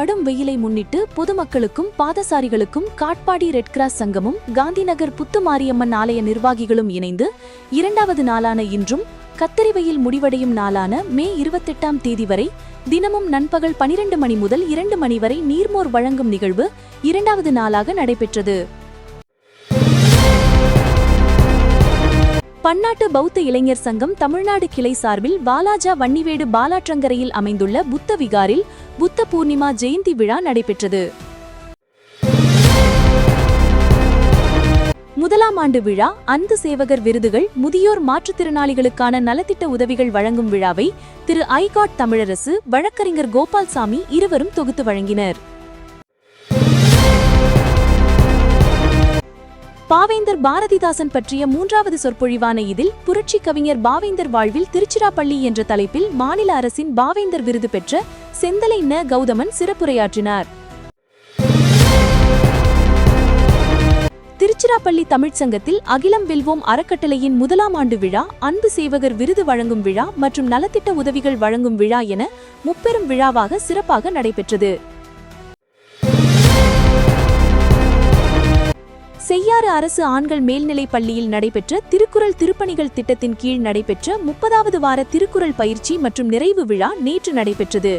கடும் வெயிலை முன்னிட்டு பொதுமக்களுக்கும் பாதசாரிகளுக்கும் காட்பாடி ரெட் கிராஸ் சங்கமும் காந்திநகர் புத்துமாரியம்மன் ஆலய நிர்வாகிகளும் இணைந்து 2வது நாளான இன்றும் கத்தரி வெயில் முடிவடையும் நாளான மே 28ஆம் தேதி வரை தினமும் நண்பகல் 12 மணி முதல் 2 மணி வரை நீர்மோர் வழங்கும் நிகழ்வு 2வது நாளாக நடைபெற்றது. பன்னாட்டு பௌத்த இளைஞர் சங்கம் தமிழ்நாடு கிளை சார்பில் வாலாஜா வன்னிவேடு பாலாற்றங்கரையில் அமைந்துள்ள புத்த விகாரில் புத்த பூர்ணிமா ஜெயந்தி விழா நடைபெற்றது. முதலாம் ஆண்டு விழா, அன்பு சேவகர் விருதுகள், முதியோர் மாற்றுத்திறனாளிகளுக்கான நலத்திட்ட உதவிகள் வழங்கும் விழாவை திரு ஐகாட் தமிழரசு, வழக்கறிஞர் கோபால்சாமி இருவரும் தொகுத்து வழங்கினர். பாவேந்தர் பாரதிதாசன் பற்றிய 3வது சொற்பொழிவான இதில் புரட்சி கவிஞர் பாவேந்தர் வாழ்வில் திருச்சிராப்பள்ளி என்ற தலைப்பில் மாநில அரசின் பாவேந்தர் விருது பெற்ற செந்தலை ந. கௌதமன் சிறப்புரையாற்றினார். திருச்சிராப்பள்ளி தமிழ்ச்சங்கத்தில் அகிலம் வெல்வோம் அறக்கட்டளையின் முதலாம் ஆண்டு விழா, அன்பு சேவகர் விருது வழங்கும் விழா மற்றும் நலத்திட்ட உதவிகள் வழங்கும் விழா என முப்பெரும் விழாவாக சிறப்பாக நடைபெற்றது. செய்யாறு அரசு ஆண்கள் மேல்நிலைப் பள்ளியில் நடைபெற்ற திருக்குறள் திருப்பணிகள் திட்டத்தின் கீழ் நடைபெற்ற 30வது வார திருக்குறள் பயிற்சி மற்றும் நிறைவு விழா நேற்று நடைபெற்றது.